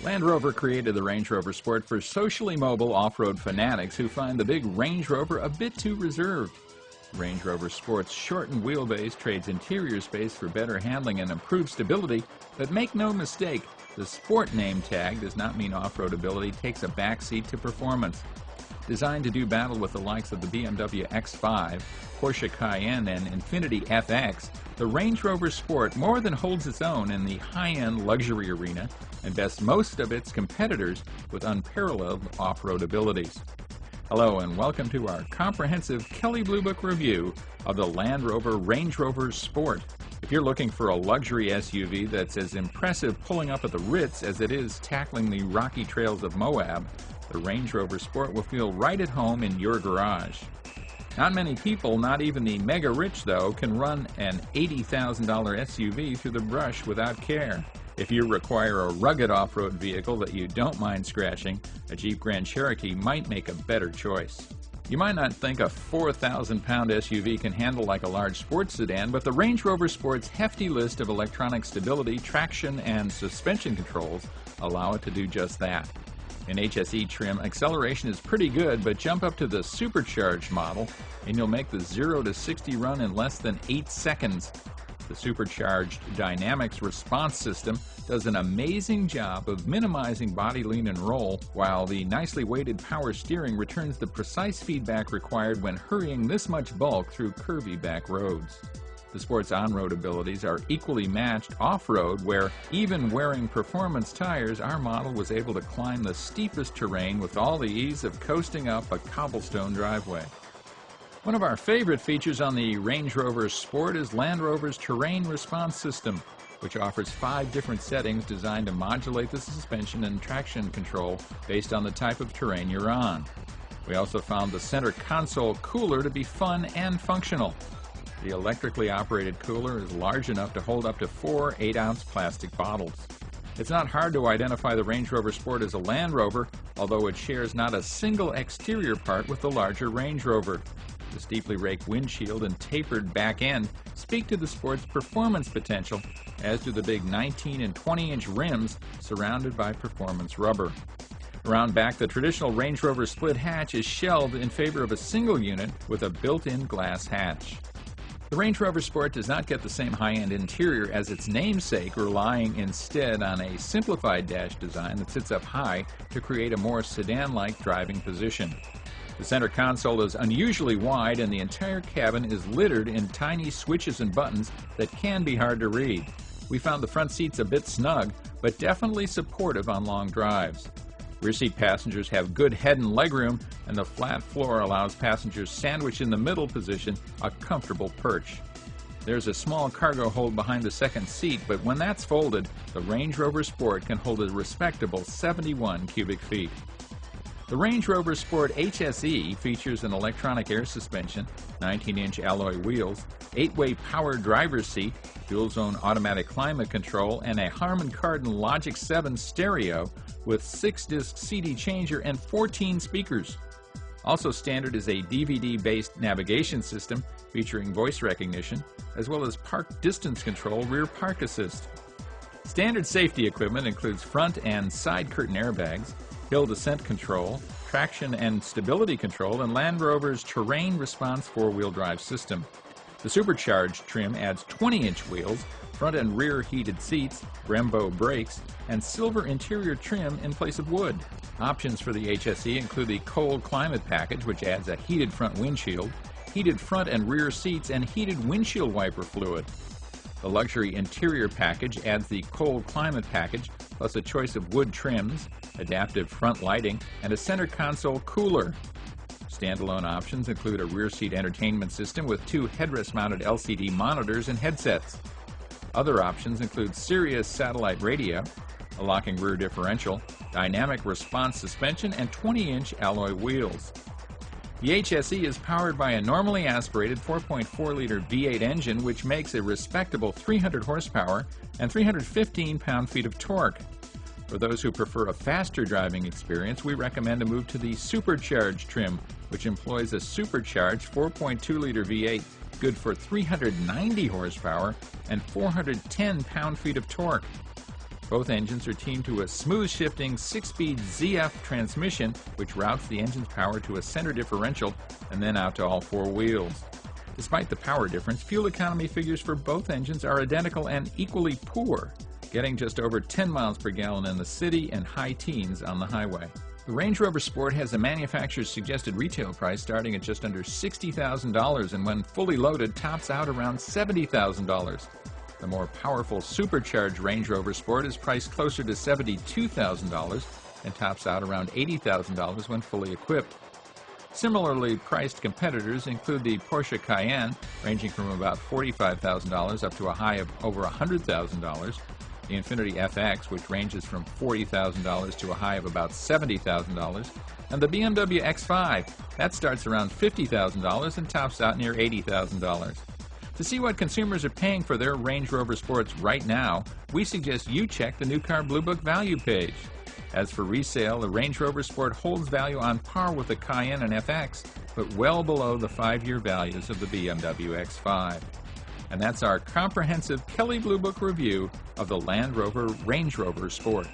Land Rover created the Range Rover Sport for socially mobile off-road fanatics who find the big Range Rover a bit too reserved. Range Rover Sport's shortened wheelbase trades interior space for better handling and improved stability, but make no mistake, the Sport name tag does not mean off-road ability takes a backseat to performance. Designed to do battle with the likes of the BMW X5, Porsche Cayenne, and Infiniti FX, the Range Rover Sport more than holds its own in the high-end luxury arena and bests most of its competitors with unparalleled off-road abilities. Hello and welcome to our comprehensive Kelley Blue Book review of the Land Rover Range Rover Sport. If you're looking for a luxury SUV that's as impressive pulling up at the Ritz as it is tackling the rocky trails of Moab, the Range Rover Sport will feel right at home in your garage. Not many people, not even the mega rich though, can run an $80,000 SUV through the brush without care. If you require a rugged off-road vehicle that you don't mind scratching, a Jeep Grand Cherokee might make a better choice. You might not think a 4,000-pound SUV can handle like a large sports sedan, but the Range Rover Sport's hefty list of electronic stability, traction, and suspension controls allow it to do just that. In HSE trim, acceleration is pretty good, but jump up to the supercharged model and you'll make the 0 to 60 run in less than 8 seconds. The supercharged dynamics response system does an amazing job of minimizing body lean and roll, while the nicely weighted power steering returns the precise feedback required when hurrying this much bulk through curvy back roads. The Sport's on-road abilities are equally matched off-road, where even wearing performance tires, our model was able to climb the steepest terrain with all the ease of coasting up a cobblestone driveway. One of our favorite features on the Range Rover Sport is Land Rover's Terrain Response System, which offers 5 different settings designed to modulate the suspension and traction control based on the type of terrain you're on. We also found the center console cooler to be fun and functional. The electrically operated cooler is large enough to hold up to 4 8-ounce plastic bottles. It's not hard to identify the Range Rover Sport as a Land Rover, although it shares not a single exterior part with the larger Range Rover. The steeply raked windshield and tapered back end speak to the Sport's performance potential, as do the big 19 and 20-inch rims surrounded by performance rubber. Around back, the traditional Range Rover split hatch is shelved in favor of a single unit with a built-in glass hatch. The Range Rover Sport does not get the same high-end interior as its namesake, relying instead on a simplified dash design that sits up high to create a more sedan-like driving position. The center console is unusually wide and the entire cabin is littered in tiny switches and buttons that can be hard to read. We found the front seats a bit snug, but definitely supportive on long drives. Rear seat passengers have good head and legroom, and the flat floor allows passengers sandwiched in the middle position a comfortable perch. There's a small cargo hold behind the second seat, but when that's folded, the Range Rover Sport can hold a respectable 71 cubic feet. The Range Rover Sport HSE features an electronic air suspension, 19-inch alloy wheels, 8-way power driver's seat, dual-zone automatic climate control, and a Harman Kardon Logic 7 stereo with 6-disc CD changer and 14 speakers. Also standard is a DVD-based navigation system featuring voice recognition, as well as park distance control rear park assist. Standard safety equipment includes front and side curtain airbags, hill descent control, traction and stability control, and Land Rover's Terrain Response 4-wheel drive system. The supercharged trim adds 20-inch wheels, front and rear heated seats, Brembo brakes, and silver interior trim in place of wood. Options for the HSE include the Cold Climate Package, which adds a heated front windshield, heated front and rear seats, and heated windshield wiper fluid. The Luxury Interior Package adds the Cold Climate Package, plus a choice of wood trims, adaptive front lighting, and a center console cooler. Standalone options include a rear seat entertainment system with 2 headrest-mounted LCD monitors and headsets. Other options include Sirius satellite radio, a locking rear differential, dynamic response suspension, and 20-inch alloy wheels. The HSE is powered by a normally aspirated 4.4-liter V8 engine, which makes a respectable 300 horsepower and 315 pound-feet of torque. For those who prefer a faster driving experience, we recommend a move to the supercharged trim, which employs a supercharged 4.2-liter V8, good for 390 horsepower and 410 pound-feet of torque. Both engines are teamed to a smooth-shifting 6-speed ZF transmission, which routes the engine's power to a center differential and then out to all four wheels. Despite the power difference, fuel economy figures for both engines are identical and equally poor, getting just over 10 miles per gallon in the city and high teens on the highway. The Range Rover Sport has a manufacturer's suggested retail price starting at just under $60,000 and when fully loaded tops out around $70,000. The more powerful supercharged Range Rover Sport is priced closer to $72,000 and tops out around $80,000 when fully equipped. Similarly priced competitors include the Porsche Cayenne, ranging from about $45,000 up to a high of over $100,000, the Infiniti FX, which ranges from $40,000 to a high of about $70,000, and the BMW X5. That starts around $50,000 and tops out near $80,000. To see what consumers are paying for their Range Rover Sports right now, we suggest you check the New Car Blue Book value page. As for resale, the Range Rover Sport holds value on par with the Cayenne and FX, but well below the 5-year values of the BMW X5. And that's our comprehensive Kelley Blue Book review of the Land Rover Range Rover Sport.